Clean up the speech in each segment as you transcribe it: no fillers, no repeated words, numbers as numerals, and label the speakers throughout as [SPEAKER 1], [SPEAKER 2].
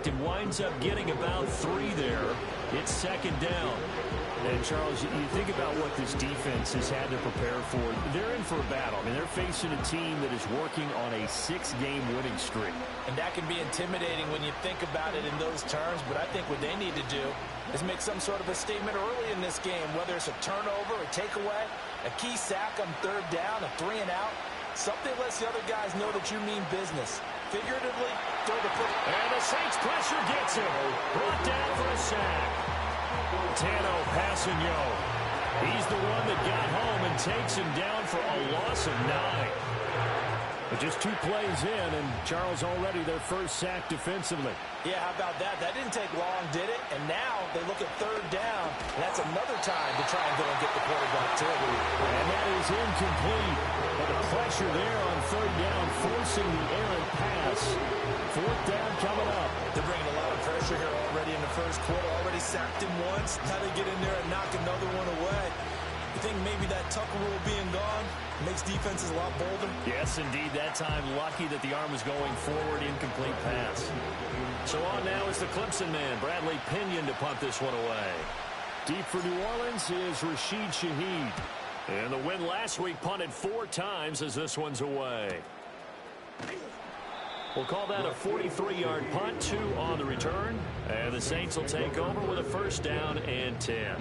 [SPEAKER 1] sacked and winds up getting about 3 there. It's second down.
[SPEAKER 2] And, Charles, you think about what this defense has had to prepare for. They're in for a battle. I mean, they're facing a team that is working on a 6-game winning streak.
[SPEAKER 3] And that can be intimidating when you think about it in those terms. But I think what they need to do is make some sort of a statement early in this game, whether it's a turnover, a takeaway, a key sack on third down, a 3 and out. Something lets the other guys know that you mean business. Figuratively, throw the foot.
[SPEAKER 1] And the Saints pressure gets him. Brought down for a sack. Tano Passanio. He's the one that got home and takes him down for a loss of 9.
[SPEAKER 2] But just 2 plays in, and Charles already their first sack defensively.
[SPEAKER 3] Yeah, how about that? That didn't take long, did it? And now they look at third down. And that's another time to try and go and get the quarterback, too.
[SPEAKER 2] And that is incomplete. But the pressure there on third down, forcing the errant pass. Fourth down coming up.
[SPEAKER 3] They're bringing a lot of pressure here already in the first quarter. Already sacked him once. Now they get in there and knock another one away. You think maybe that Tucker rule being gone makes defenses a lot bolder?
[SPEAKER 1] Yes, indeed. That time, lucky that the arm was going forward. Incomplete pass. So on now is the Clemson man, Bradley Pinion, to punt this one away.
[SPEAKER 2] Deep for New Orleans is Rashid Shaheed.
[SPEAKER 1] And the win last week punted 4 times as this one's away. We'll call that a 43-yard punt, 2 on the return. And the Saints will take over with a first down and 10.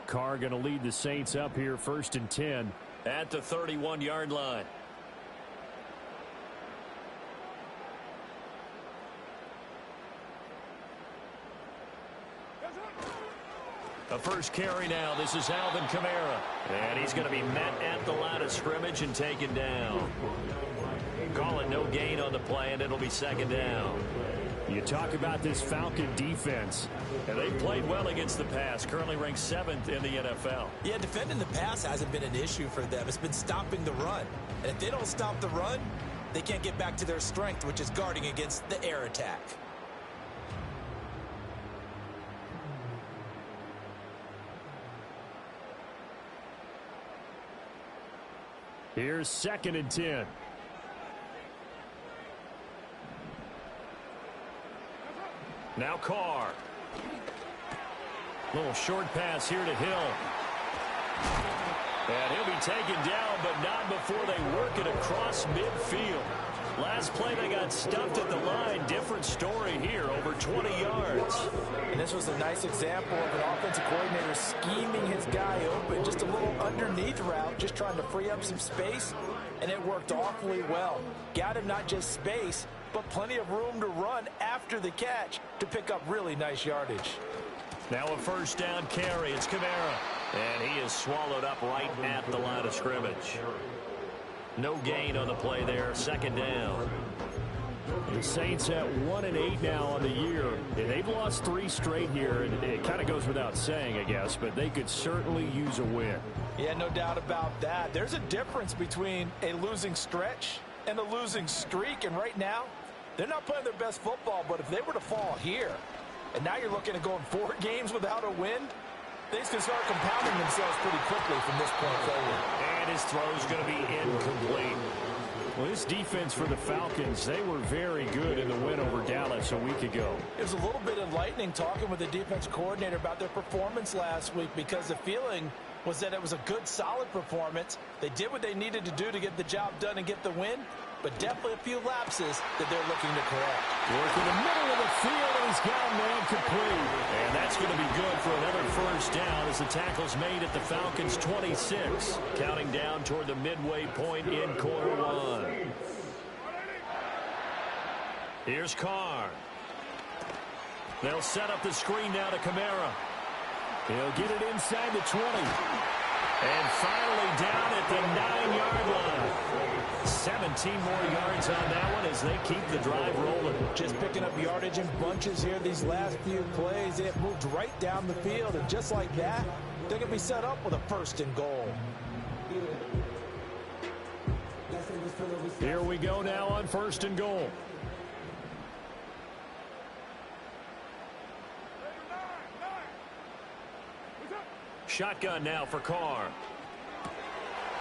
[SPEAKER 2] Carr going to lead the Saints up here, 1st and 10.
[SPEAKER 1] At the 31-yard line. The first carry now. This is Alvin Kamara. And he's going to be met at the line of scrimmage and taken down. Call it no gain on the play, and it'll be second down.
[SPEAKER 2] You talk about this Falcon defense.
[SPEAKER 1] And they've played well against the pass, currently ranked 7th in the NFL.
[SPEAKER 3] Yeah, defending the pass hasn't been an issue for them. It's been stopping the run. And if they don't stop the run, they can't get back to their strength, which is guarding against the air attack.
[SPEAKER 2] Here's 2nd and 10.
[SPEAKER 1] Now Carr. Little short pass here to Hill. And he'll be taken down, but not before they work it across midfield. Last play, they got stuffed at the line. Different story here, over 20 yards.
[SPEAKER 3] And this was a nice example of an offensive coordinator scheming his guy open. Just a little underneath route, just trying to free up some space, and it worked awfully well. Got him not just space, but plenty of room to run after the catch to pick up really nice yardage.
[SPEAKER 1] Now a first down carry. It's Kamara. And he is swallowed up right at the line of scrimmage. No gain on the play there. Second down.
[SPEAKER 2] The Saints at 1-8 now on the year. They've lost 3 straight here, and it kind of goes without saying, I guess, but they could certainly use a win.
[SPEAKER 3] Yeah, no doubt about that. There's a difference between a losing stretch and a losing streak, and right now, they're not playing their best football, but if they were to fall here, and now you're looking at going 4 games without a win, things can start compounding themselves pretty quickly from this point forward.
[SPEAKER 1] And his throw's going to be incomplete.
[SPEAKER 2] Well, this defense for the Falcons, they were very good in the win over Dallas a week ago.
[SPEAKER 3] It was a little bit enlightening talking with the defense coordinator about their performance last week, because the feeling was that it was a good, solid performance. They did what they needed to do to get the job done and get the win, but definitely a few lapses that they're looking to correct.
[SPEAKER 2] Work in the middle of the field, and he's got a man complete.
[SPEAKER 1] And that's going to be good for another first down as the tackle's made at the Falcons' 26, counting down toward the midway point in quarter 1. Here's Carr. They'll set up the screen now to Kamara.
[SPEAKER 2] He'll get it inside the 20.
[SPEAKER 1] And finally down at the 9-yard line. 17 more yards on that one as they keep the drive rolling.
[SPEAKER 3] Just picking up yardage in bunches here these last few plays. They have moved right down the field, and just like that, they're going to be set up with a first and goal.
[SPEAKER 2] Here we go now on first and goal.
[SPEAKER 1] Shotgun now for Carr.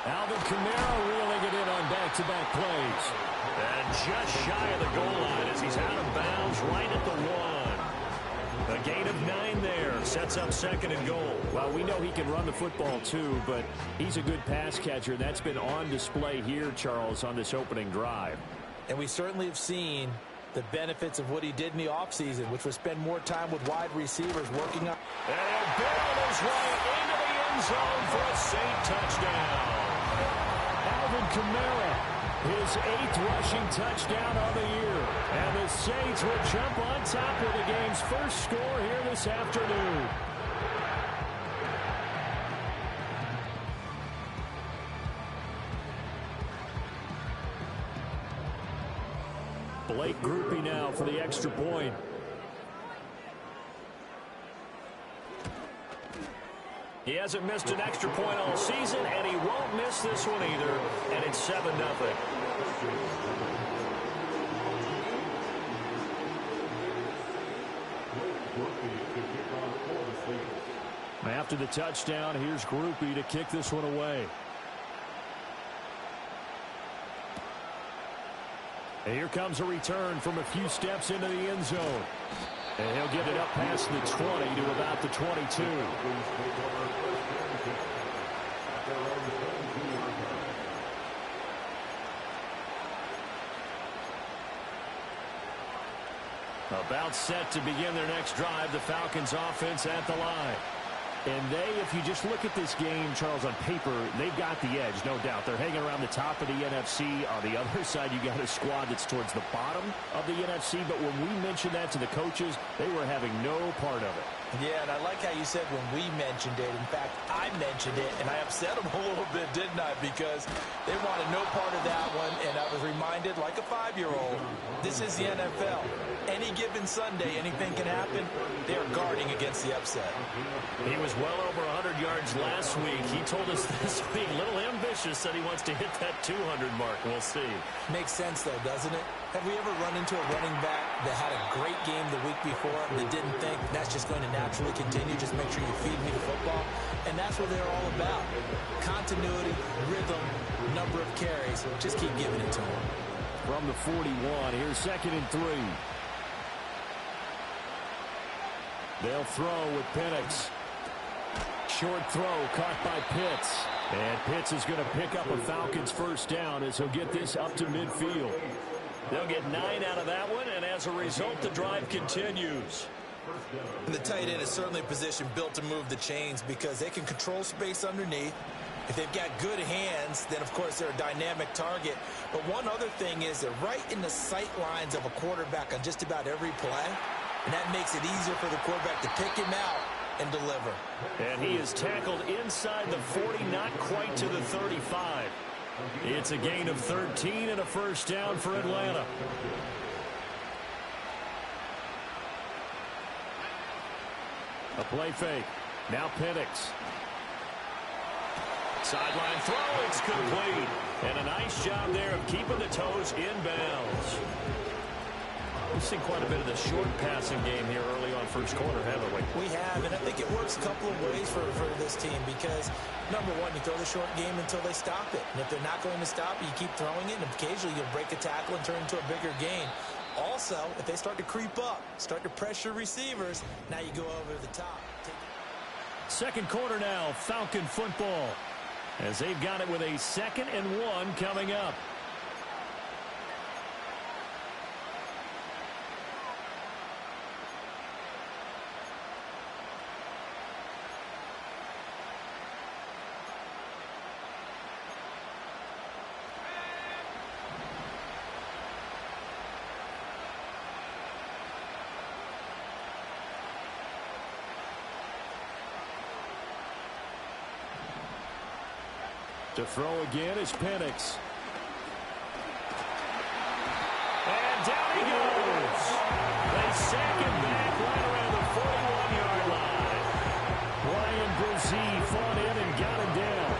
[SPEAKER 2] Alvin Kamara reeling it in on back-to-back plays.
[SPEAKER 1] And just shy of the goal line as he's out of bounds right at the 1. A gain of 9 there. Sets up second and goal.
[SPEAKER 2] Well, we know he can run the football too, but he's a good pass catcher. That's been on display here, Charles, on this opening drive.
[SPEAKER 3] And we certainly have seen the benefits of what he did in the offseason, which was spend more time with wide receivers working on.
[SPEAKER 1] And he'll barrel his way into the end zone for a Saint touchdown.
[SPEAKER 2] Alvin Kamara, his 8th rushing touchdown of the year. And the Saints will jump on top of the game's first score here this afternoon. Blake Groupie now for the extra point.
[SPEAKER 1] He hasn't missed an extra point all season, and he won't miss this one either. And it's 7-0.
[SPEAKER 2] After the touchdown, here's Groupie to kick this one away. And here comes a return from a few steps into the end zone. And he'll get it up past the 20 to about the 22.
[SPEAKER 1] About set to begin their next drive, the Falcons offense at the line.
[SPEAKER 2] And if you just look at this game, Charles, on paper, they've got the edge, no doubt. They're hanging around the top of the NFC. On the other side, you got a squad that's towards the bottom of the NFC. But when we mentioned that to the coaches, they were having no part of it.
[SPEAKER 3] Yeah, and I like how you said when we mentioned it. In fact, I mentioned it, and I upset them a little bit, didn't I? Because they wanted no part of that one, and I was reminded, like a 5-year-old, this is the NFL. Any given Sunday, anything can happen. They are guarding against the upset.
[SPEAKER 1] He was well over 100 yards last week. He told us this week, a little ambitious, said he wants to hit that 200 mark. We'll see.
[SPEAKER 3] Makes sense, though, doesn't it? Have we ever run into a running back that had a great game the week before that didn't think that's just going to naturally continue? Just make sure you feed me the football. And that's what they're all about. Continuity, rhythm, number of carries. Just keep giving it to them.
[SPEAKER 2] From the 41, here's 2nd and 3. They'll throw with Penix. Short throw caught by Pitts. And Pitts is going to pick up a Falcons first down as he'll get this up to midfield.
[SPEAKER 1] They'll get 9 out of that one, and as a result, the drive continues.
[SPEAKER 3] And the tight end is certainly a position built to move the chains because they can control space underneath. If they've got good hands, then, of course, they're a dynamic target. But one other thing is they're right in the sight lines of a quarterback on just about every play, and that makes it easier for the quarterback to pick him out and deliver.
[SPEAKER 1] And he is tackled inside the 40, not quite to the 35. It's a gain of 13 and a first down for Atlanta. A play fake. Now Penix. Sideline throw, it's complete. And a nice job there of keeping the toes inbounds. We've seen quite a bit of the short passing game here early on first quarter, haven't we?
[SPEAKER 3] We have, and I think it works a couple of ways for this team because, number one, you throw the short game until they stop it. And if they're not going to stop it, you keep throwing it, and occasionally you'll break a tackle and turn it into a bigger gain. Also, if they start to creep up, start to pressure receivers, now you go over the top.
[SPEAKER 1] Second quarter now, Falcon football, as they've got it with a 2nd and 1 coming up. To throw again is Penix. And down he goes. They sack him back right around the 41-yard line. Ryan Brzee fought in and got him down.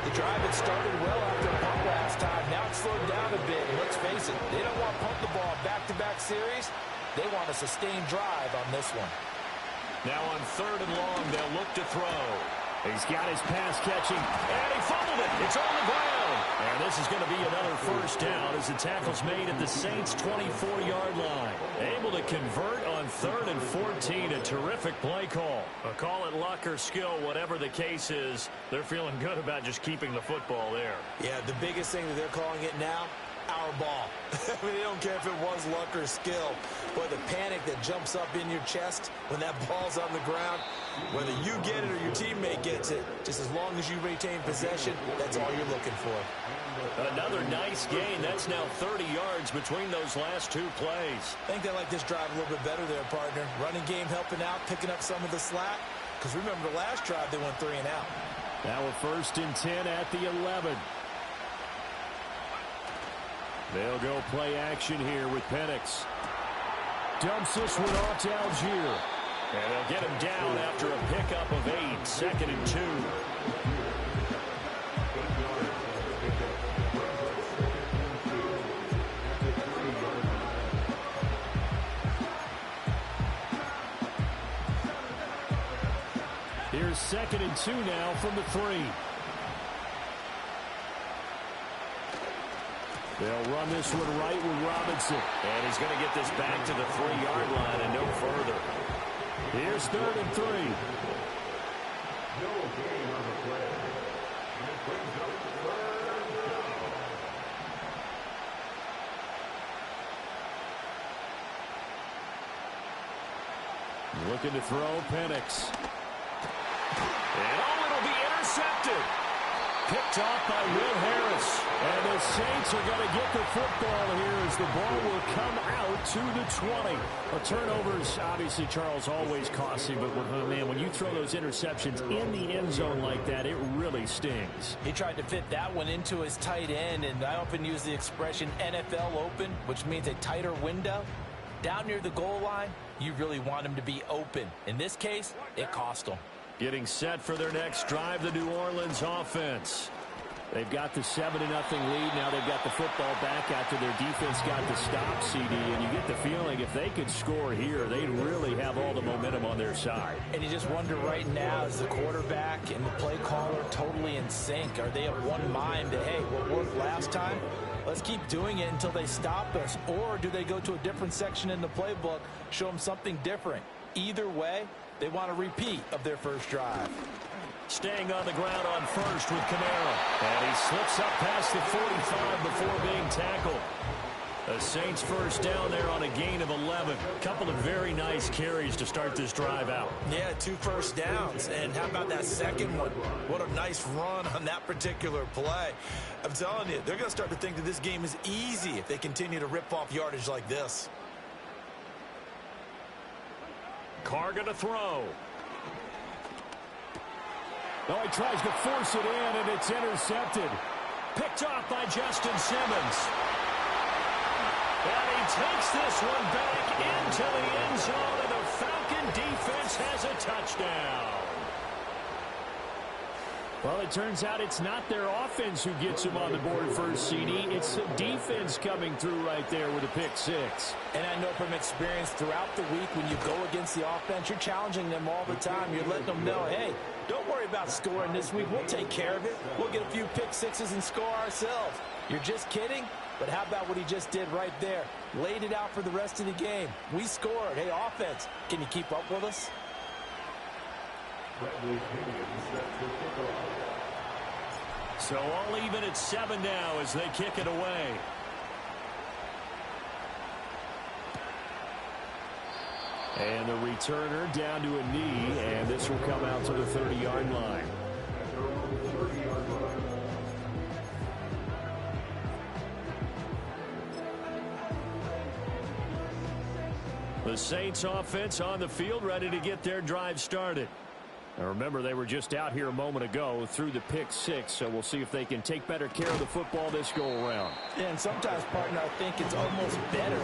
[SPEAKER 3] The drive had started well after a punt last time. Now it's slowed down a bit. And let's face it, they don't want to punt the ball back-to-back series. They want a sustained drive on this one.
[SPEAKER 1] Now on 3rd and long, they'll look to throw. He's got his pass catching, and he fumbled it. It's on the ground. And this is going to be another first down as the tackle's made at the Saints' 24-yard line. Able to convert on 3rd and 14. A terrific play call. Call it luck or skill, whatever the case is. They're feeling good about just keeping the football there.
[SPEAKER 3] Yeah, the biggest thing that they're calling it now, our ball. I mean, they don't care if it was luck or skill. But the panic that jumps up in your chest when that ball's on the ground, whether you get it or your teammate gets it, just as long as you retain possession, that's all you're looking for.
[SPEAKER 1] Another nice gain. That's now 30 yards between those last 2 plays.
[SPEAKER 3] I think they like this drive a little bit better there, partner. Running game helping out, picking up some of the slack. Because remember, the last drive they went 3 and out.
[SPEAKER 1] Now a 1st and 10 at the 11. They'll go play action here with Penix. Dumps this one off to Algier. And they'll get him down after a pickup of 8. 2nd and 2. Here's 2nd and 2 now from the 3. They'll run this one right with Robinson. And he's going to get this back to the 3-yard line and no further. Here's 3rd and 3. Looking to throw, Penix. And it'll be intercepted. Picked off by Will Harris. And the Saints are going to get the football here as the ball will come out to the 20. A turnover is obviously, Charles, always costly, but man, when you throw those interceptions in the end zone like that, it really stings.
[SPEAKER 3] He tried to fit that one into his tight end, and I often use the expression NFL open, which means a tighter window. Down near the goal line, you really want him to be open. In this case, it cost him.
[SPEAKER 1] Getting set for their next drive, the New Orleans offense. They've got the 7-0 lead. Now they've got the football back after their defense got the stop, CD. And you get the feeling if they could score here, they'd really have all the momentum on their side.
[SPEAKER 3] And you just wonder right now, is the quarterback and the play caller totally in sync? Are they of one mind that, hey, what worked last time, let's keep doing it until they stop us? Or do they go to a different section in the playbook, show them something different? Either way, they want a repeat of their first drive.
[SPEAKER 1] Staying on the ground on 1st with Kamara. And he slips up past the 45 before being tackled. The Saints first down there on a gain of 11. A couple of very nice carries to start this drive out.
[SPEAKER 3] Yeah, 2 first downs. And how about that second one? What a nice run on that particular play. I'm telling you, they're going to start to think that this game is easy if they continue to rip off yardage like this.
[SPEAKER 1] Carr going to throw.
[SPEAKER 2] Oh, he tries to force it in, and it's intercepted.
[SPEAKER 1] Picked off by Justin Simmons. And he takes this one back into the end zone, and the Falcon defense has a touchdown.
[SPEAKER 2] Well, it turns out it's not their offense who gets him on the board first, CD. It's the defense coming through right there with a pick six.
[SPEAKER 3] And I know from experience throughout the week when you go against the offense, you're challenging them all the time. You're letting them know, hey, don't worry about scoring this week. We'll take care of it. We'll get a few pick sixes and score ourselves. You're just kidding? But how about what he just did right there? Laid it out for the rest of the game. We scored. Hey, offense, can you keep up with us?
[SPEAKER 1] So all even at 7 now as they kick it away.
[SPEAKER 2] And the returner down to a knee, and this will come out to the 30-yard line.
[SPEAKER 1] The Saints offense on the field, ready to get their drive started.
[SPEAKER 2] Now remember, they were just out here a moment ago through the pick six, so we'll see if they can take better care of the football this go-around.
[SPEAKER 3] Yeah, and sometimes, partner, I think it's almost better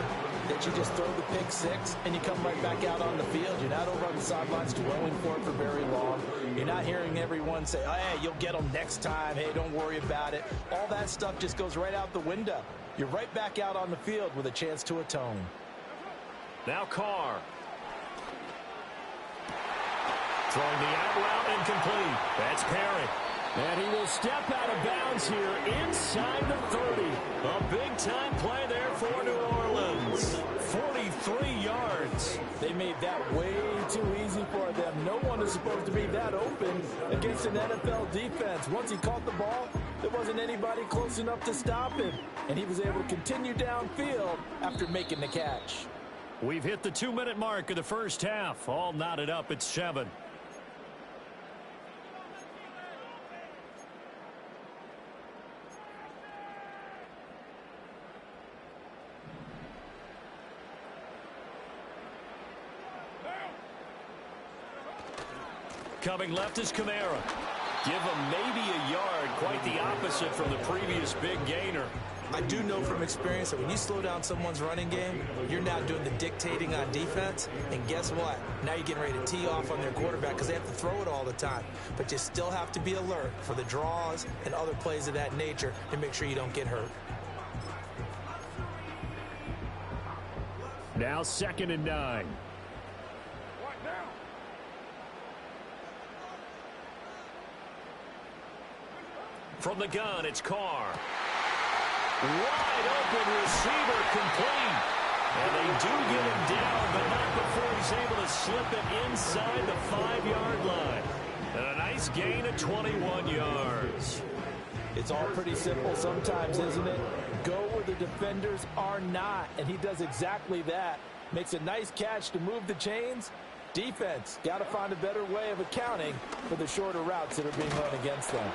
[SPEAKER 3] that you just throw the pick six and you come right back out on the field. You're not over on the sidelines dwelling for it for very long. You're not hearing everyone say, oh, hey, you'll get them next time. Hey, don't worry about it. All that stuff just goes right out the window. You're right back out on the field with a chance to atone.
[SPEAKER 1] Now Carr. Throwing the out route incomplete. That's Perry.
[SPEAKER 2] And he will step out of bounds here inside the 30.
[SPEAKER 1] A big-time play there for New Orleans. 43 yards.
[SPEAKER 3] They made that way too easy for them. No one is supposed to be that open against an NFL defense. Once he caught the ball, there wasn't anybody close enough to stop him. And he was able to continue downfield after making the catch.
[SPEAKER 1] We've hit the 2-minute mark of the first half. All knotted up at 7. Coming left is Kamara. Give him maybe a yard, quite the opposite from the previous big gainer.
[SPEAKER 3] I do know from experience that when you slow down someone's running game, you're now doing the dictating on defense. And guess what? Now you're getting ready to tee off on their quarterback because they have to throw it all the time. But you still have to be alert for the draws and other plays of that nature to make sure you don't get hurt.
[SPEAKER 2] Now 2nd and 9.
[SPEAKER 1] From the gun, it's Carr. Wide open receiver complete. And they do get him down, but not before he's able to slip it inside the 5-yard line. And a nice gain of 21 yards.
[SPEAKER 3] It's all pretty simple sometimes, isn't it? Go where the defenders are not, and he does exactly that. Makes a nice catch to move the chains. Defense, got to find a better way of accounting for the shorter routes that are being run against them.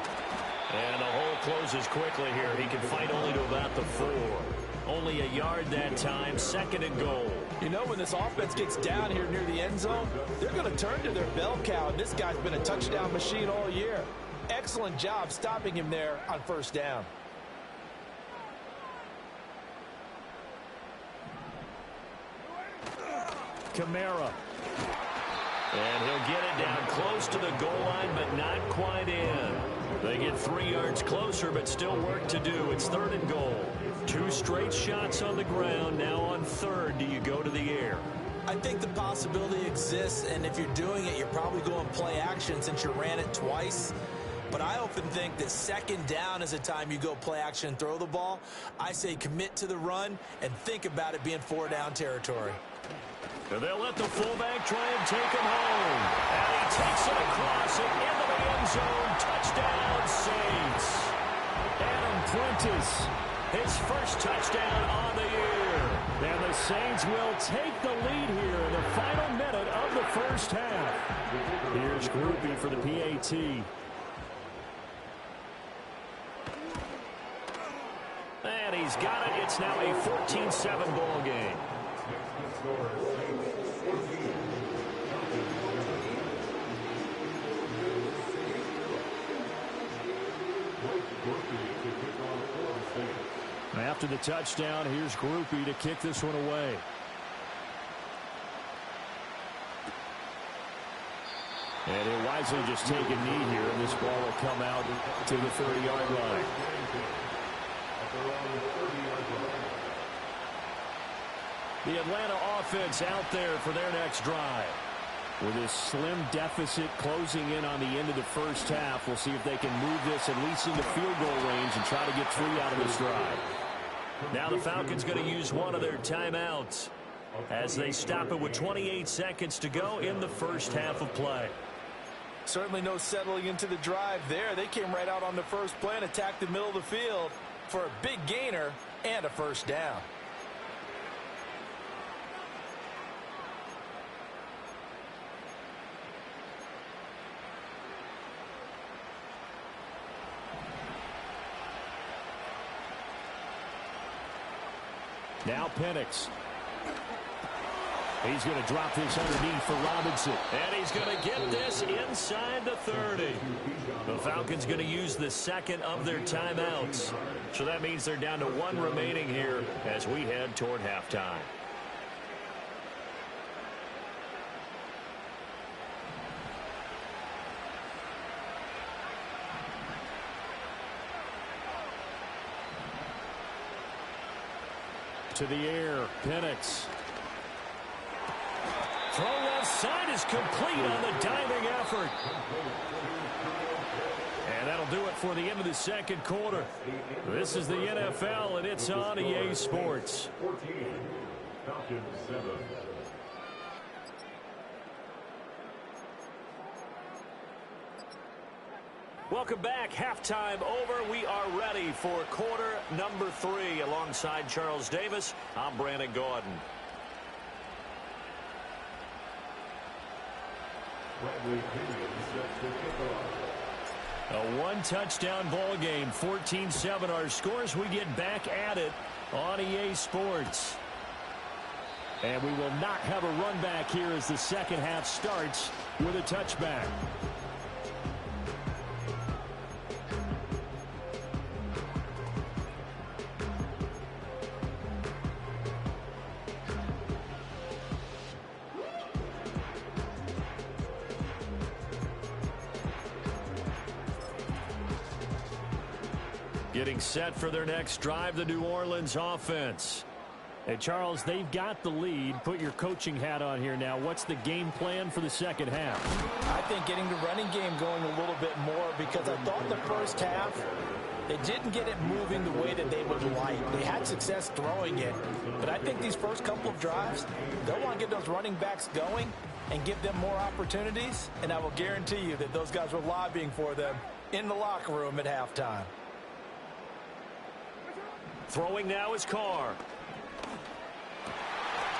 [SPEAKER 1] And the hole closes quickly here. He can fight only to about the 4. Only a yard that time, 2nd and goal.
[SPEAKER 3] You know, when this offense gets down here near the end zone, they're going to turn to their bell cow, and this guy's been a touchdown machine all year. Excellent job stopping him there on first down.
[SPEAKER 2] Kamara.
[SPEAKER 1] And he'll get it down close to the goal line, but not quite in. They get 3 yards closer, but still work to do. It's 3rd and goal. 2 straight shots on the ground. Now on 3rd, do you go to the air?
[SPEAKER 3] I think the possibility exists, and if you're doing it, you're probably going play action since you ran it twice. But I often think that 2nd down is a time you go play action and throw the ball. I say commit to the run and think about it being 4-down territory.
[SPEAKER 1] And they'll let the fullback try and take him home. And he takes it across and into the end zone. Touchdown, Saints.
[SPEAKER 2] Adam Prentice
[SPEAKER 1] his first touchdown on the year.
[SPEAKER 2] And the Saints will take the lead here in the final minute of the first half. Here's Groupie for the PAT.
[SPEAKER 1] And he's got it. It's now a 14-7 ball game.
[SPEAKER 2] After the touchdown, here's Groupie to kick this one away. And he'll wisely just take a knee here, and this ball will come out to the 30-yard line. The Atlanta offense out there for their next drive. With this slim deficit closing in on the end of the first half, we'll see if they can move this at least into field goal range and try to get 3 out of this drive.
[SPEAKER 1] Now the Falcons going to use one of their timeouts as they stop it with 28 seconds to go in the first half of play.
[SPEAKER 3] Certainly no settling into the drive there. They came right out on the first play and attacked the middle of the field for a big gainer and a first down.
[SPEAKER 2] Now Penix. He's going to drop this underneath for Robinson.
[SPEAKER 1] And he's going to get this inside the 30. The Falcons going to use the second of their timeouts. So that means they're down to 1 remaining here as we head toward halftime.
[SPEAKER 2] To the air, Penix.
[SPEAKER 1] Throw left side is complete on the diving effort. And that'll do it for the end of the second quarter. This is the NFL, and it's on EA Sports.
[SPEAKER 4] 14, Falcons 7.
[SPEAKER 1] Welcome back. Halftime over. We are ready for quarter number 3. Alongside Charles Davis, I'm Brandon Gordon. A 1-touchdown ball game, 14-7 our scores. We get back at it on EA Sports.
[SPEAKER 2] And we will not have a run back here as the second half starts with a touchback.
[SPEAKER 1] Getting set for their next drive, the New Orleans offense.
[SPEAKER 2] Hey, Charles, they've got the lead. Put your coaching hat on here now. What's the game plan for the second half?
[SPEAKER 3] I think getting the running game going a little bit more, because I thought in the first half they didn't get it moving the way that they would like. They had success throwing it, but I think these first couple of drives, they'll want to get those running backs going and give them more opportunities, and I will guarantee you that those guys were lobbying for them in the locker room at halftime.
[SPEAKER 1] Throwing now is Carr.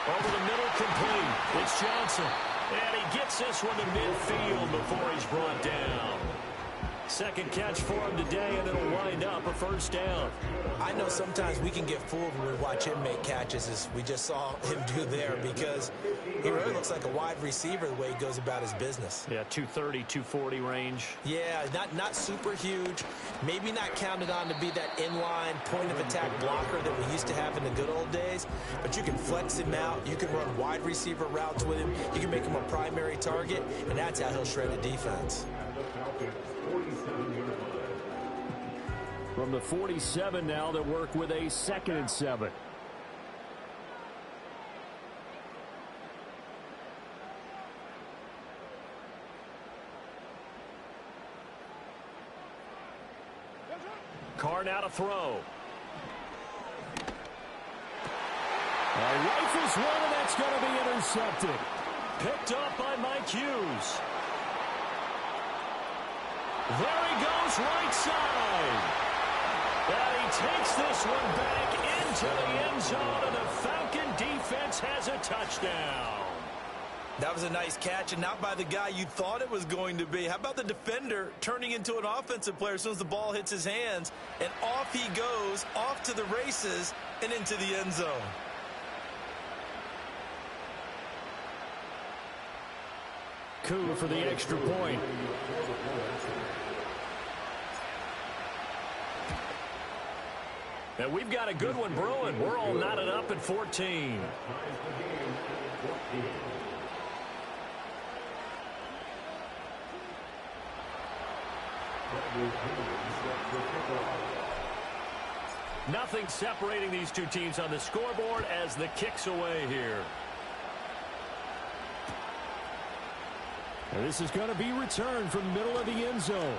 [SPEAKER 1] Over the middle, complete. It's Johnson. And he gets this one to midfield before he's brought down. Second catch for him today, and it'll wind up a first down.
[SPEAKER 3] I know sometimes we can get fooled when we watch him make catches, as we just saw him do there, because he really looks like a wide receiver the way he goes about his business.
[SPEAKER 1] Yeah, 230, 240 range.
[SPEAKER 3] Yeah, not super huge. Maybe not counted on to be that inline point-of-attack blocker that we used to have in the good old days, but you can flex him out. You can run wide receiver routes with him. You can make him a primary target, and that's how he'll shred a defense.
[SPEAKER 2] From the 47 now, they work with a 2nd and 7.
[SPEAKER 1] Carr now to throw.
[SPEAKER 2] Rifles one, and that's going to be intercepted.
[SPEAKER 1] Picked up by Mike Hughes. There he goes, right side. And he takes this one back into the end zone, and the Falcon defense has a touchdown.
[SPEAKER 3] That was a nice catch, and not by the guy you thought it was going to be. How about the defender turning into an offensive player as soon as the ball hits his hands, and off he goes, off to the races, and into the end zone.
[SPEAKER 2] Coup for the extra point.
[SPEAKER 1] And we've got a good one brewing. We're all knotted up at 14. Nothing separating these two teams on the scoreboard as the kick's away here.
[SPEAKER 2] And this is going to be returned from the middle of the end zone.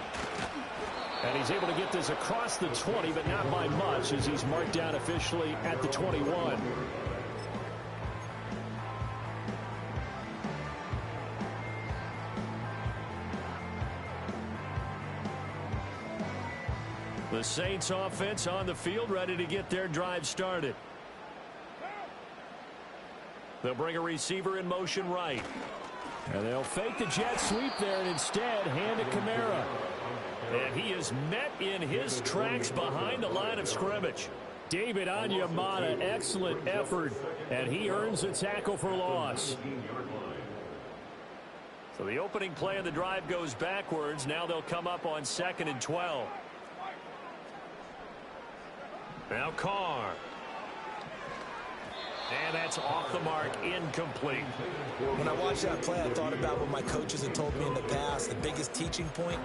[SPEAKER 2] And he's able to get this across the 20, but not by much as he's marked down officially at the 21.
[SPEAKER 1] The Saints offense on the field, ready to get their drive started. They'll bring a receiver in motion right.
[SPEAKER 2] And they'll fake the jet sweep there and instead hand it Kamara.
[SPEAKER 1] And he is met in his tracks behind the line of scrimmage.
[SPEAKER 2] David Onyemata, excellent effort, and he earns a tackle for loss.
[SPEAKER 1] So the opening play of the drive goes backwards. Now they'll come up on 2nd and 12. Now Carr. And that's off the mark, incomplete.
[SPEAKER 3] When I watched that play, I thought about what my coaches had told me in the past. The biggest teaching point,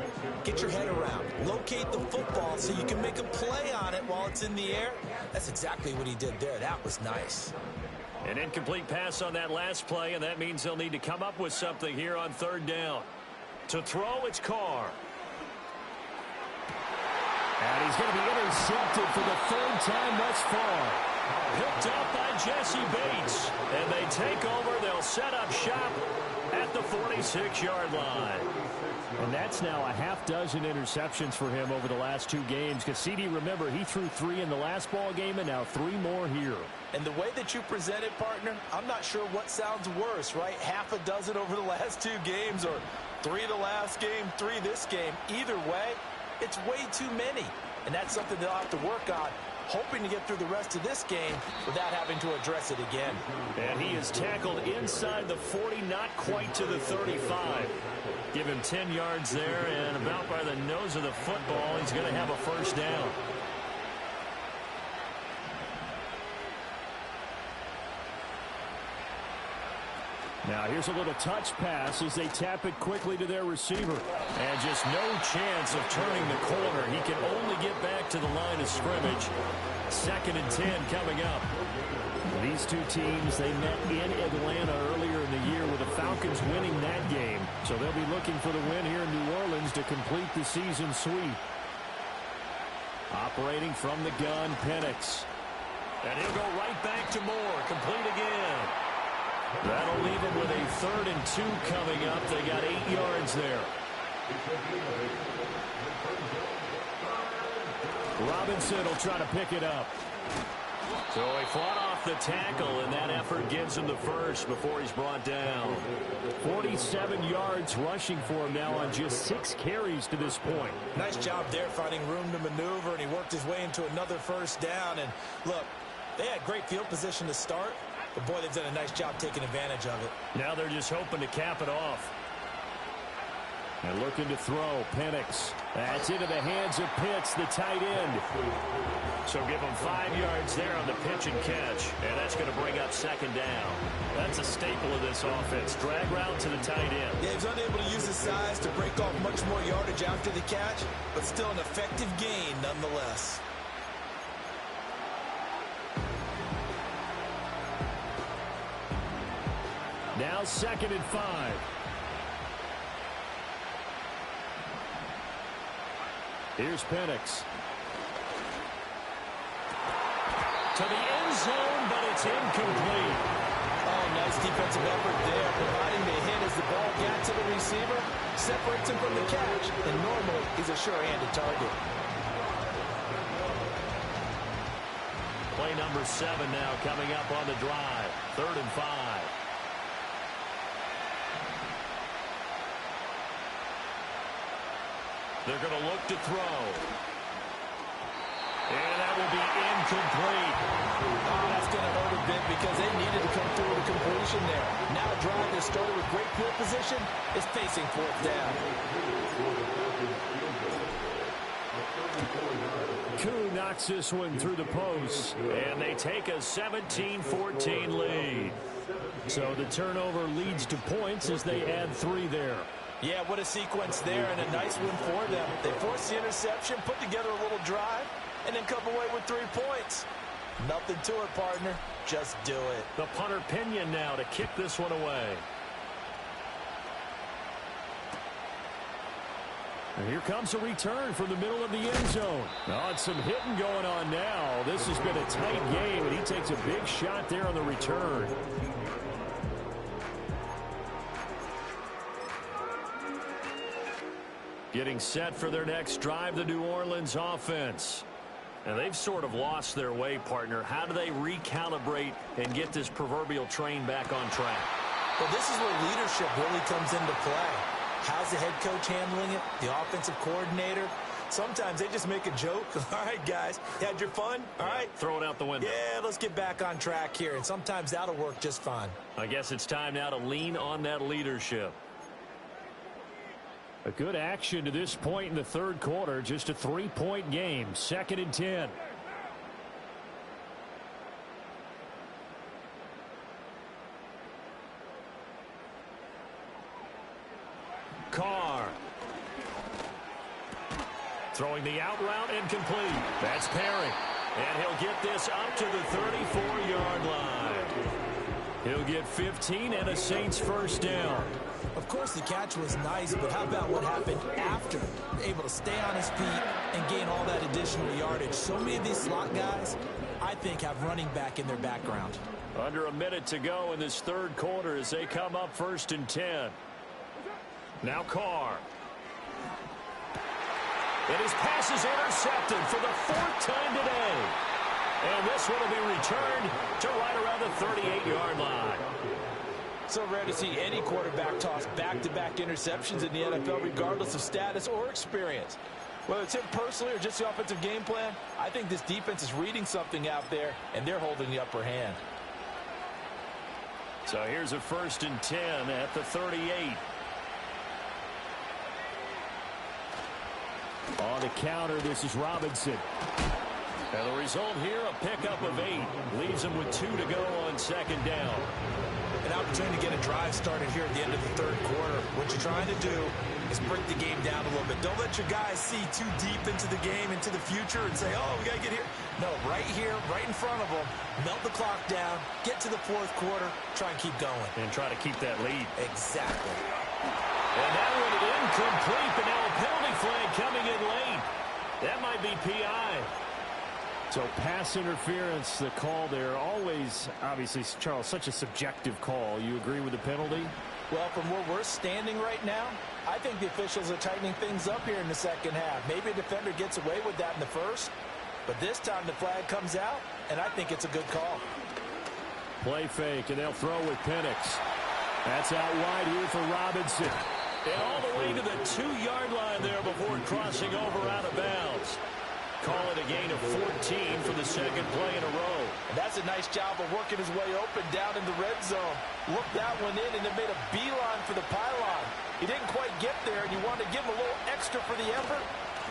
[SPEAKER 3] get your head around. Locate the football so you can make a play on it while it's in the air. That's exactly what he did there. That was nice.
[SPEAKER 1] An incomplete pass on that last play, and that means they'll need to come up with something here on 3rd down. To throw, it's Carr.
[SPEAKER 2] And he's going to be intercepted for the 3rd time thus far.
[SPEAKER 1] Picked up by Jesse Bates. And they take over. They'll set up shop at the 46-yard line.
[SPEAKER 2] And that's now a half dozen interceptions for him over the last 2 games. Because CD, remember, he threw 3 in the last ball game and now 3 more here.
[SPEAKER 3] And the way that you present it, partner, I'm not sure what sounds worse, right? Half a dozen over the last 2 games or 3 the last game, 3 this game. Either way, it's way too many. And that's something they'll have to work on, hoping to get through the rest of this game without having to address it again.
[SPEAKER 1] And he is tackled inside the 40, not quite to the 35. Give him 10 yards there, and about by the nose of the football, he's going to have a 1st down.
[SPEAKER 2] Now here's a little touch pass as they tap it quickly to their receiver.
[SPEAKER 1] And just no chance of turning the corner. He can only get back to the line of scrimmage. 2nd and 10 coming up.
[SPEAKER 2] These two teams, they met in Atlanta earlier in the year with the Falcons winning that game. So they'll be looking for the win here in New Orleans to complete the season sweep. Operating from the gun, Penix.
[SPEAKER 1] And he'll go right back to Moore. Complete again. That'll leave them with a 3rd and 2 coming up. They got 8 yards there.
[SPEAKER 2] Robinson will try to pick it up.
[SPEAKER 1] So he fought off the tackle, and that effort gives him the 1st before he's brought down.
[SPEAKER 2] 47 yards rushing for him now on just 6 carries to this point.
[SPEAKER 3] Nice job there finding room to maneuver, and he worked his way into another 1st down. And look, they had great field position to start. But, boy, they've done a nice job taking advantage of it.
[SPEAKER 1] Now they're just hoping to cap it off.
[SPEAKER 2] And looking to throw, Penix. That's into the hands of Pitts, the tight end.
[SPEAKER 1] So give them 5 yards there on the pitch and catch. And that's going to bring up 2nd down. That's a staple of this offense. Drag route to the tight end.
[SPEAKER 3] Yeah, he's unable to use his size to break off much more yardage after the catch, but still an effective gain nonetheless.
[SPEAKER 2] Now 2nd and 5. Here's Penix.
[SPEAKER 1] To the end zone, but it's incomplete.
[SPEAKER 3] Oh, nice defensive effort there, providing the hit as the ball got to the receiver, separates him from the catch, and normally he's a sure-handed target.
[SPEAKER 1] Play number 7 now coming up on the drive. 3rd and 5. They're going to look to throw. And that will be incomplete.
[SPEAKER 3] Oh, that's going to hurt a bit because they needed to come through with a completion there. Now a drive that started with great field position is facing 4th down.
[SPEAKER 2] Ncaa knocks this one through the post,
[SPEAKER 1] and they take a 17-14 lead.
[SPEAKER 2] So the turnover leads to points as they add 3 there.
[SPEAKER 3] Yeah, what a sequence there, and a nice win for them. They forced the interception, put together a little drive, and then come away with 3 points. Nothing to it, partner. Just do it.
[SPEAKER 1] The punter Pinion now to kick this one away.
[SPEAKER 2] And here comes a return from the middle of the end zone. Oh, it's some hitting going on now. This has been a tight game, and he takes a big shot there on the return.
[SPEAKER 1] Getting set for their next drive, the New Orleans offense. And they've sort of lost their way, partner. How do they recalibrate and get this proverbial train back on track?
[SPEAKER 3] Well, this is where leadership really comes into play. How's the head coach handling it? The offensive coordinator? Sometimes they just make a joke. All right, guys, you had your fun? All right.
[SPEAKER 1] Throw it out the window.
[SPEAKER 3] Yeah, let's get back on track here. And sometimes that'll work just fine.
[SPEAKER 1] I guess it's time now to lean on that leadership.
[SPEAKER 2] A good action to this point in the 3rd quarter. Just a 3-point game. 2nd and 10.
[SPEAKER 1] Carr. Throwing the out route incomplete. That's Perry. And he'll get this up to the 34-yard line. He'll get 15 and a Saints 1st down.
[SPEAKER 3] Of course, the catch was nice, but how about what happened after? Able to stay on his feet and gain all that additional yardage. So many of these slot guys, I think, have running back in their background.
[SPEAKER 1] Under a minute to go in this 3rd quarter as they come up 1st and 10. Now Carr. And his pass is intercepted for the 4th time today. And this one will be returned to right around the 38-yard line.
[SPEAKER 3] So rare to see any quarterback toss back-to-back interceptions in the NFL, regardless of status or experience. Whether it's him personally or just the offensive game plan, I think this defense is reading something out there, and they're holding the upper hand.
[SPEAKER 1] So here's a 1st and 10 at the 38.
[SPEAKER 2] On the counter, this is Robinson.
[SPEAKER 1] And the result here, a pickup of 8. Leaves them with 2 to go on 2nd down.
[SPEAKER 3] An opportunity to get a drive started here at the end of the 3rd quarter. What you're trying to do is break the game down a little bit. Don't let your guys see too deep into the game, into the future, and say, oh, we got to get here. No, right here, right in front of them, melt the clock down, get to the 4th quarter, try and keep going.
[SPEAKER 1] And try to keep that lead.
[SPEAKER 3] Exactly.
[SPEAKER 1] And that one incomplete, but now a penalty flag coming in late. That might be PI.
[SPEAKER 2] So pass interference, the call there. Always, obviously, Charles, such a subjective call. You agree with the penalty?
[SPEAKER 3] Well, from where we're standing right now, I think the officials are tightening things up here in the 2nd half. Maybe a defender gets away with that in the 1st, but this time the flag comes out, and I think it's a good call.
[SPEAKER 2] Play fake, and they'll throw with Penix. That's out wide here for Robinson.
[SPEAKER 1] And all the way to the 2-yard line there before crossing over out of bounds. Call it a gain of 14 for the 2nd play in a row.
[SPEAKER 3] And that's a nice job of working his way open down in the red zone. Looked that one in and then made a beeline for the pylon. He didn't quite get there, and you wanted to give him a little extra for the effort.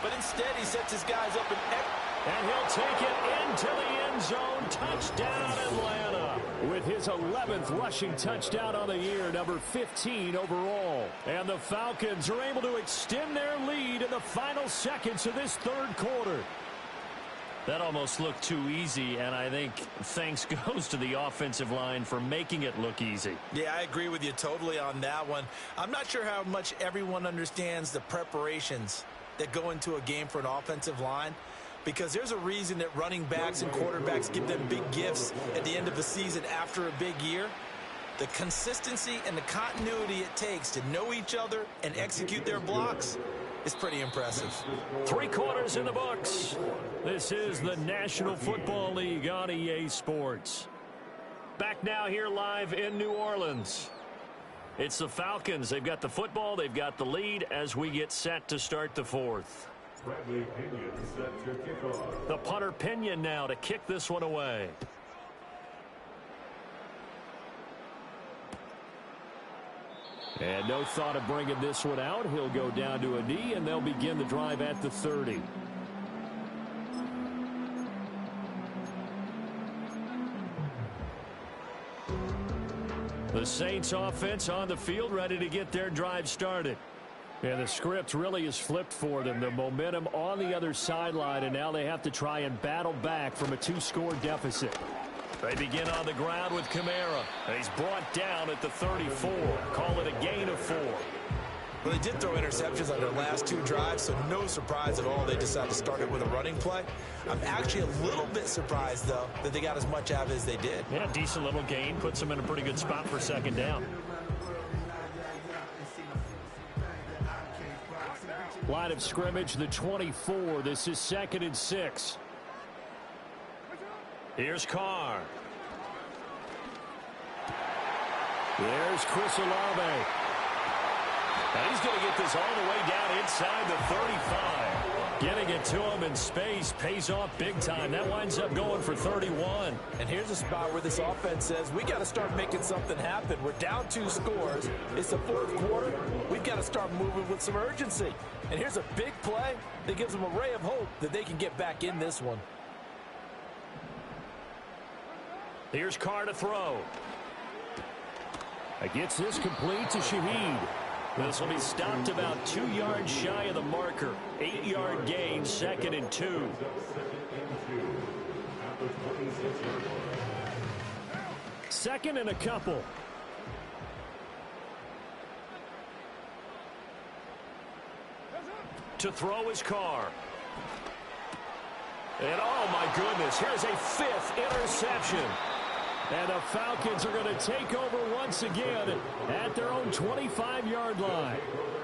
[SPEAKER 3] But instead, he sets his guys up
[SPEAKER 1] and he'll take it into the end zone. Touchdown, Atlanta.
[SPEAKER 2] With his 11th rushing touchdown on the year, number 15 overall. And the Falcons are able to extend their lead in the final seconds of this 3rd quarter.
[SPEAKER 1] That almost looked too easy, and I think thanks goes to the offensive line for making it look easy.
[SPEAKER 3] Yeah, I agree with you totally on that one. I'm not sure how much everyone understands the preparations that go into a game for an offensive line, because there's a reason that running backs and quarterbacks give them big gifts at the end of the season after a big year. The consistency and the continuity it takes to know each other and execute their blocks, is pretty impressive.
[SPEAKER 1] 3 quarters in the books. This is the National Football League on EA Sports. Back now here live in New Orleans. It's the Falcons. They've got the football. They've got the lead as we get set to start the fourth. The punter Pinion now to kick this one away. And no thought of bringing this one out. He'll go down to a knee, and they'll begin the drive at the 30. The Saints offense on the field, ready to get their drive started. And the script really is flipped for them. The momentum on the other sideline, and now they have to try and battle back from a 2-score deficit. They begin on the ground with Kamara. He's brought down at the 34. Call it a gain of 4.
[SPEAKER 3] Well, they did throw interceptions on their last 2 drives, so no surprise at all they decided to start it with a running play. I'm actually a little bit surprised, though, that they got as much out of it as they did.
[SPEAKER 1] Yeah, decent little gain. Puts them in a pretty good spot for second down. Line of scrimmage, the 24. This is 2nd and 6. Here's Carr. There's Chris Olave. And he's going to get this all the way down inside the 35. Getting it to him in space pays off big time. That winds up going for 31.
[SPEAKER 3] And here's a spot where this offense says, we got to start making something happen. We're down 2 scores. It's the 4th quarter. We've got to start moving with some urgency. And here's a big play that gives them a ray of hope that they can get back in this one.
[SPEAKER 1] Here's Carr to throw.
[SPEAKER 2] Gets this complete to Shaheed.
[SPEAKER 1] This will be stopped about 2 yards shy of the marker. 8-yard gain, 2nd and 2.
[SPEAKER 2] Second and a couple.
[SPEAKER 1] To throw his Carr. And oh my goodness, here's a 5th interception.
[SPEAKER 2] And the Falcons are going to take over once again at their own 25-yard line.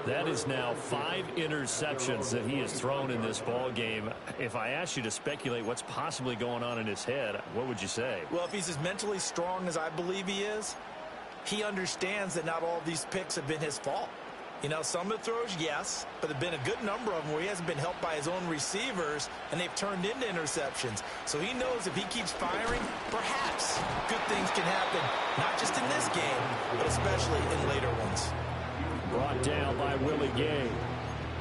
[SPEAKER 1] That is now 5 interceptions that he has thrown in this ball game. If I asked you to speculate what's possibly going on in his head, what would you say?
[SPEAKER 3] Well, if he's as mentally strong as I believe he is, he understands that not all these picks have been his fault. You know, some of the throws, yes, but there have been a good number of them where he hasn't been helped by his own receivers, and they've turned into interceptions. So he knows if he keeps firing, perhaps good things can happen, not just in this game, but especially in later ones.
[SPEAKER 2] Brought down by Willie Gay.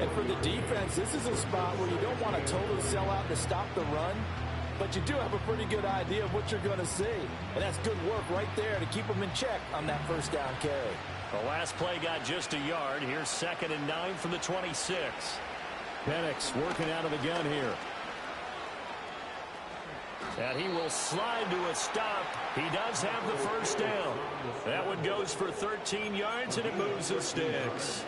[SPEAKER 5] And for the defense, this is a spot where you don't want to totally sell out to stop the run, but you do have a pretty good idea of what you're going to see. And that's good work right there to keep them in check on that first down carry.
[SPEAKER 1] The last play got just a yard. Here's 2nd and 9 from the 26.
[SPEAKER 2] Penix working out of the gun here.
[SPEAKER 1] And he will slide to a stop. He does have the first down. That one goes for 13 yards, and it moves the sticks.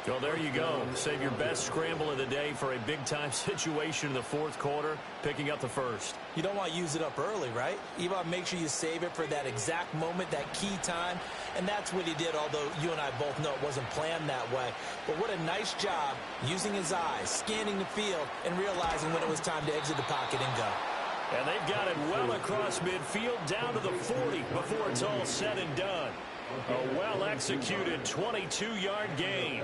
[SPEAKER 1] Well, there you go. Save your best scramble of the day for a big-time situation in the 4th quarter, picking up the first.
[SPEAKER 3] You don't want to use it up early, right? You want to make sure you save it for that exact moment, that key time, and that's what he did, although you and I both know it wasn't planned that way. But what a nice job using his eyes, scanning the field, and realizing when it was time to exit the pocket and go.
[SPEAKER 1] And they've got it well across midfield, down to the 40 before it's all said and done. A well-executed 22-yard gain.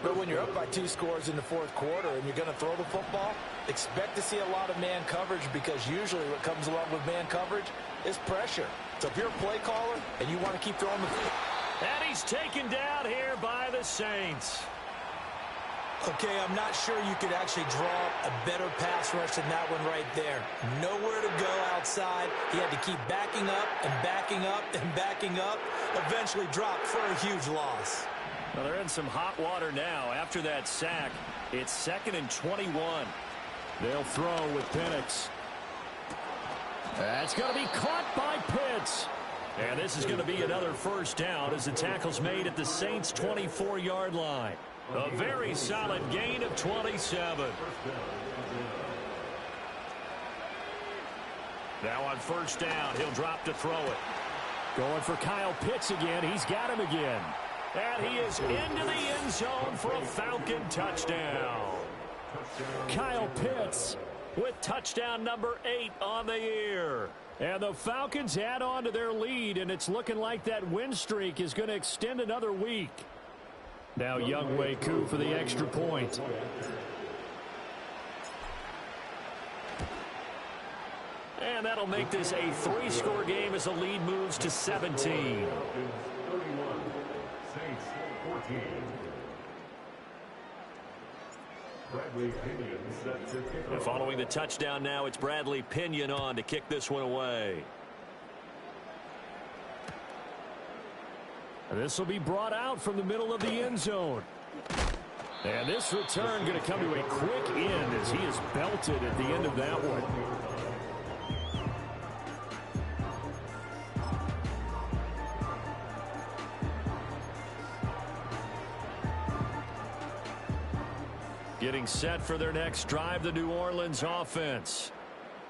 [SPEAKER 3] But when you're up by 2 scores in the 4th quarter and you're going to throw the football, expect to see a lot of man coverage, because usually what comes along with man coverage is pressure. So if you're a play caller and you want to keep throwing the football.
[SPEAKER 1] And he's taken down here by the Saints.
[SPEAKER 3] Okay, I'm not sure you could actually draw a better pass rush than that one right there. Nowhere to go outside. He had to keep backing up and backing up and backing up. Eventually dropped for a huge loss.
[SPEAKER 1] Well, they're in some hot water now. After that sack, it's 2nd and 21.
[SPEAKER 2] They'll throw with Penix. That's going to be caught by Pitts.
[SPEAKER 1] And this is going to be another first down as the tackle's made at the Saints' 24-yard line. A very solid gain of 27. Now on first down, he'll drop to throw it.
[SPEAKER 2] Going for Kyle Pitts again. He's got him again.
[SPEAKER 1] And he is into the end zone for a Falcon touchdown.
[SPEAKER 2] Kyle Pitts with touchdown number 8 on the year. And the Falcons add on to their lead, and it's looking like that win streak is going to extend another week. Now Younghoe Koo for the extra point.
[SPEAKER 1] And that'll make this a 3-score game as the lead moves to 17. And following the touchdown now, it's Bradley Pinion on to kick this one away.
[SPEAKER 2] This will be brought out from the middle of the end zone. And this return going to come to a quick end as he is belted at the end of that one.
[SPEAKER 1] Getting set for their next drive, the New Orleans offense.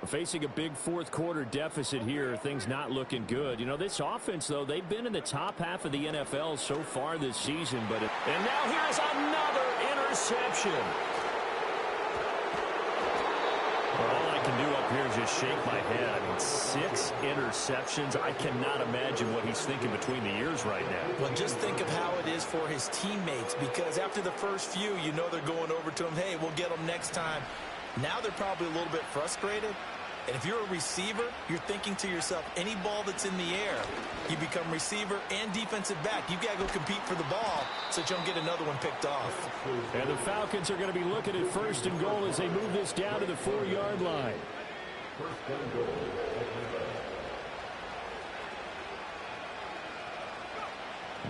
[SPEAKER 2] Facing a big fourth-quarter deficit here, things not looking good. You know, this offense, though, they've been in the top half of the NFL so far this season.
[SPEAKER 1] And now here's another interception. Well, all I can do up here is just shake my head. I mean, 6 interceptions. I cannot imagine what he's thinking between the ears right now.
[SPEAKER 3] Well, just think of how it is for his teammates, because after the first few, you know they're going over to him, hey, we'll get them next time. Now they're probably a little bit frustrated. And if you're a receiver, you're thinking to yourself, any ball that's in the air, you become receiver and defensive back. You've got to go compete for the ball so that you don't get another one picked off.
[SPEAKER 2] And the Falcons are going to be looking at 1st and goal as they move this down to the 4-yard line.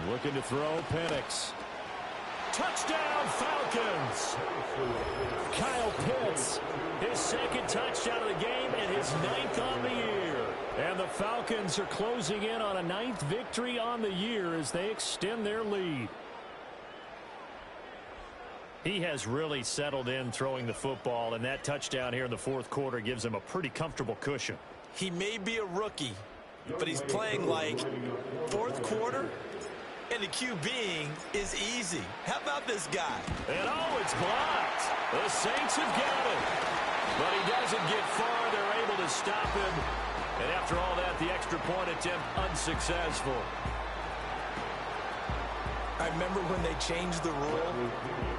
[SPEAKER 2] Looking to throw, Penix.
[SPEAKER 1] Touchdown, Falcons!
[SPEAKER 2] Kyle Pitts,
[SPEAKER 1] his 2nd touchdown of the game and his 9th on the year.
[SPEAKER 2] And the Falcons are closing in on a 9th victory on the year as they extend their lead.
[SPEAKER 1] He has really settled in throwing the football, and that touchdown here in the 4th quarter gives him a pretty comfortable cushion.
[SPEAKER 3] He may be a rookie, but he's playing like 4th quarter. And the QBing is easy. How about this guy?
[SPEAKER 1] And it's blocked. The Saints have got it. But he doesn't get far. They're able to stop him. And after all that, the extra point attempt unsuccessful.
[SPEAKER 3] I remember when they changed the rule,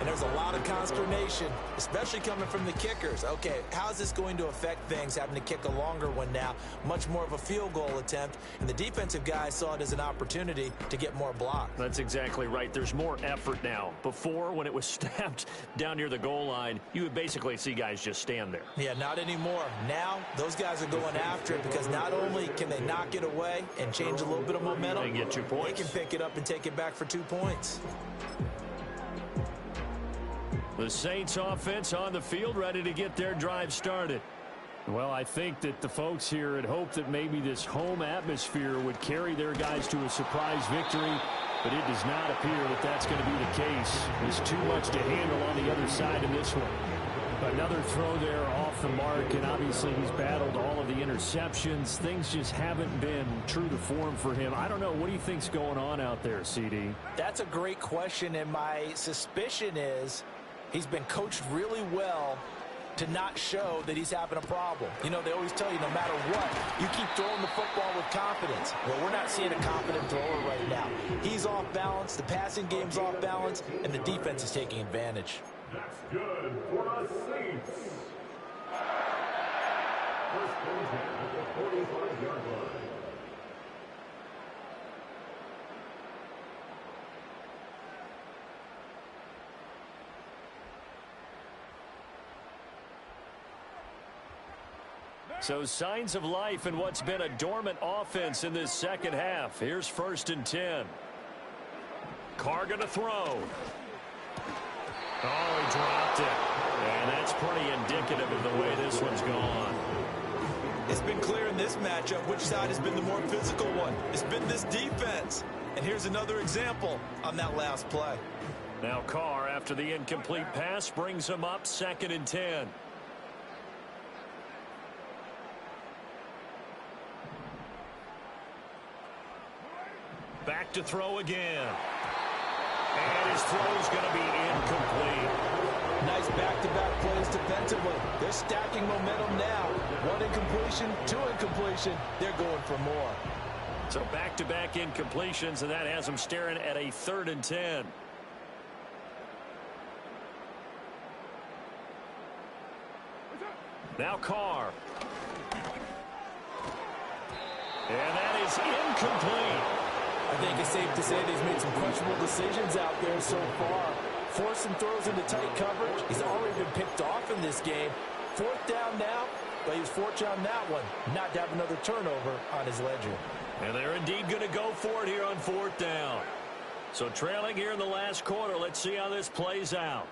[SPEAKER 3] and there's a lot of consternation, especially coming from the kickers. Okay, how is this going to affect things, having to kick a longer one now, much more of a field goal attempt, and the defensive guys saw it as an opportunity to get more blocks.
[SPEAKER 1] That's exactly right. There's more effort now. Before, when it was snapped down near the goal line, you would basically see guys just stand there.
[SPEAKER 3] Yeah, not anymore. Now, those guys are going after it because not only can they knock it away and change a little bit of momentum,
[SPEAKER 1] they get 2 points.
[SPEAKER 3] They can pick it up and take it back for 2 points.
[SPEAKER 1] The Saints offense on the field, ready to get their drive started.
[SPEAKER 2] Well, I think that the folks here had hoped that maybe this home atmosphere would carry their guys to a surprise victory, but it does not appear that that's going to be the case. There's too much to handle on the other side in this one. Another throw there off the mark, and obviously he's battled all of the interceptions. Things just haven't been true to form for him. I don't know. What do you think's going on out there, CD?
[SPEAKER 3] That's a great question, and my suspicion is he's been coached really well to not show that he's having a problem. You know, they always tell you no matter what, you keep throwing the football with confidence. Well, we're not seeing a confident thrower right now. He's off balance, the passing game's off balance, and the defense is taking advantage.
[SPEAKER 4] That's good for the Saints. First contact at the 45-yard line.
[SPEAKER 1] So signs of life in what's been a dormant offense in this second half. Here's 1st and 10. Carr going to throw. Oh, he dropped it. And that's pretty indicative of the way this one's gone.
[SPEAKER 3] It's been clear in this matchup which side has been the more physical one. It's been this defense. And here's another example on that last play.
[SPEAKER 1] Now Carr, after the incomplete pass, brings him up 2nd and 10. Back to throw again. And his throw's going to be incomplete.
[SPEAKER 3] Nice back-to-back plays defensively. They're stacking momentum now. One incompletion, two incompletion. They're going for more.
[SPEAKER 1] So back-to-back incompletions, and that has them staring at a 3rd and 10. Now Carr. And that is incomplete.
[SPEAKER 3] I think it's safe to say that he's made some questionable decisions out there so far. Forcing throws into tight coverage. He's already been picked off in this game. 4th down now, but he was fortunate on that one, not to have another turnover on his ledger.
[SPEAKER 1] And they're indeed going to go for it here on 4th down. So trailing here in the last quarter. Let's see how this plays out.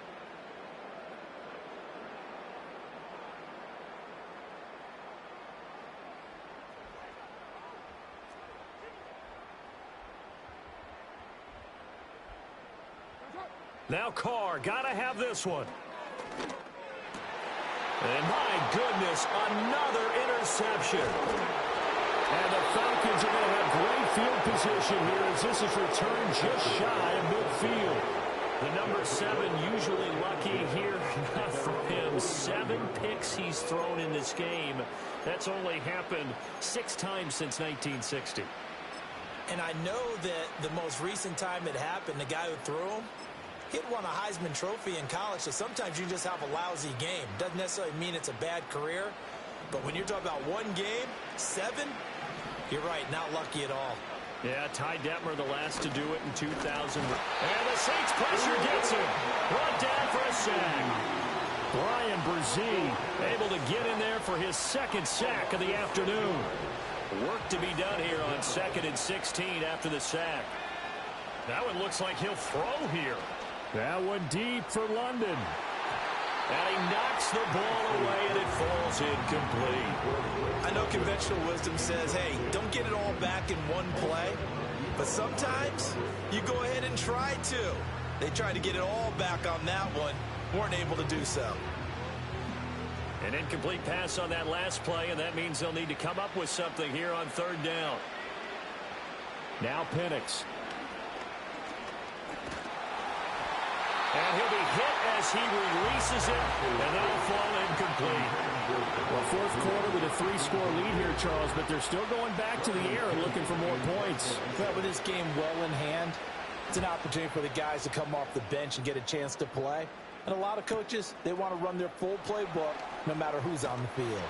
[SPEAKER 1] Now Carr, got to have this one. And my goodness, another interception.
[SPEAKER 2] And the Falcons are going to have great field position here as this is returned just shy of midfield.
[SPEAKER 1] The number 7 usually lucky here. Not for him. 7 picks he's thrown in this game. That's only happened 6 times since 1960.
[SPEAKER 3] And I know that the most recent time it happened, the guy who threw him, he'd won a Heisman Trophy in college, so sometimes you just have a lousy game. Doesn't necessarily mean it's a bad career, but when you're talking about one game, 7, you're right, not lucky at all.
[SPEAKER 1] Yeah, Ty Detmer, the last to do it in 2000. And the Saints pressure gets him. Brought down for a sack.
[SPEAKER 2] Brian Brzee
[SPEAKER 1] able to get in there for his 2nd sack of the afternoon. Work to be done here on 2nd and 16 after the sack. That one looks like he'll throw here.
[SPEAKER 2] That one deep for London.
[SPEAKER 1] And he knocks the ball away, and it falls incomplete.
[SPEAKER 3] I know conventional wisdom says, hey, don't get it all back in one play. But sometimes you go ahead and try to. They tried to get it all back on that one. Weren't able to do so.
[SPEAKER 1] An incomplete pass on that last play, and that means they'll need to come up with something here on 3rd down.
[SPEAKER 2] Now Penix.
[SPEAKER 1] And he'll be hit as he releases it, and that'll fall incomplete.
[SPEAKER 2] Well, 4th quarter with a 3-score lead here, Charles, but they're still going back to the air and looking for more points.
[SPEAKER 3] Well, with this game well in hand, it's an opportunity for the guys to come off the bench and get a chance to play. And a lot of coaches, they want to run their full playbook no matter who's on the field.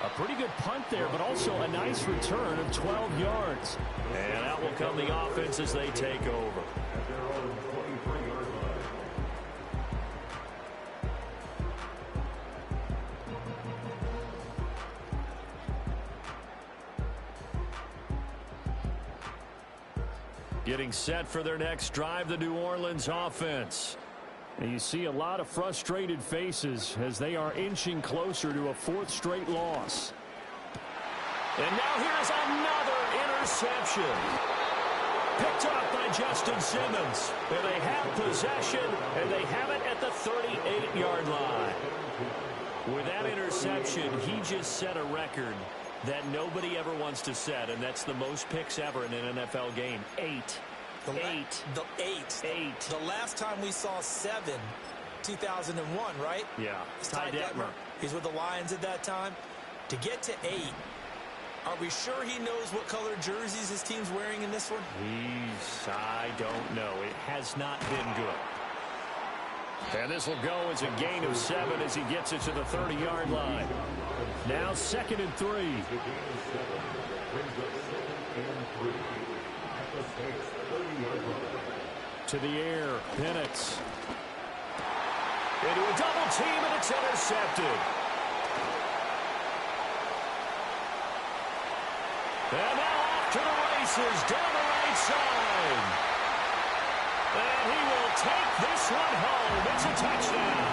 [SPEAKER 2] A pretty good punt there, but also a nice return of 12 yards.
[SPEAKER 1] And out will come the offense as they take over. Getting set for their next drive, the New Orleans offense.
[SPEAKER 2] And you see a lot of frustrated faces as they are inching closer to a 4th straight loss.
[SPEAKER 1] And now here's another interception. Picked off by Justin Simmons. And they have possession, and they have it at the 38-yard line. With that interception, he just set a record that nobody ever wants to set, and that's the most picks ever in an NFL game. 8.
[SPEAKER 3] The last time we saw 7, 2001, right?
[SPEAKER 1] Yeah.
[SPEAKER 3] Ty Detmer. He's with the Lions at that time. To get to 8, are we sure he knows what color jerseys his team's wearing in this one?
[SPEAKER 1] I don't know. It has not been good. And this will go as a gain of 7 as he gets it to the 30-yard line.
[SPEAKER 2] Now 2nd and 3. To the air, Penix.
[SPEAKER 1] Into a double team, and it's intercepted. And now off to the races, down the right side. And he will take this one home. It's a touchdown.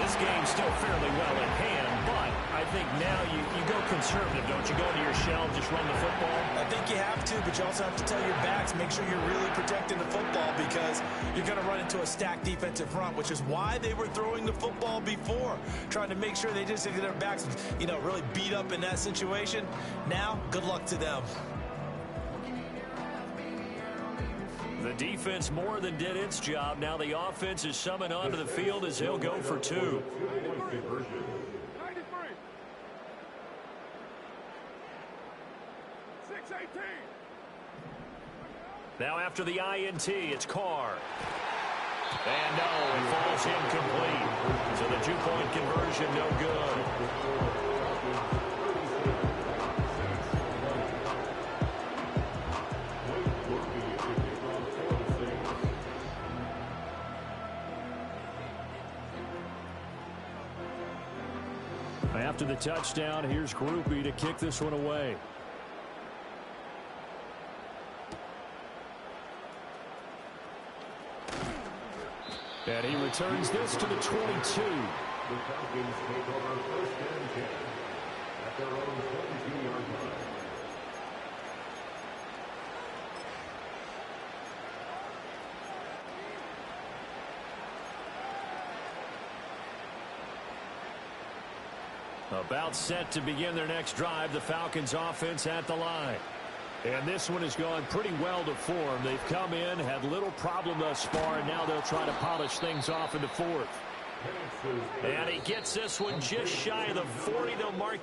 [SPEAKER 1] This game's still fairly well in hand, but I think now you go conservative, don't you? Go into your shell, just run the football.
[SPEAKER 3] I think you have to, but you also have to tell your backs, make sure you're really protecting the football because you're going to run into a stacked defensive front, which is why they were throwing the football before, trying to make sure they just get their backs, really beat up in that situation. Now, good luck to them.
[SPEAKER 1] The defense more than did its job. Now the offense is summoned onto the field as he'll go for 2. Now after the INT, it's Carr. And no, it falls incomplete. So the 2-point conversion no good.
[SPEAKER 2] After the touchdown, here's Groupie to kick this one away. And he returns this to the 22.
[SPEAKER 4] The Falcons take over 1st and 10 at their own 22-yard line.
[SPEAKER 1] About set to begin their next drive, the Falcons offense at the line.
[SPEAKER 2] And this one has gone pretty well to form. They've come in, had little problem thus far, and now they'll try to polish things off in the 4th.
[SPEAKER 1] And he gets this one just shy of the 40. They'll mark him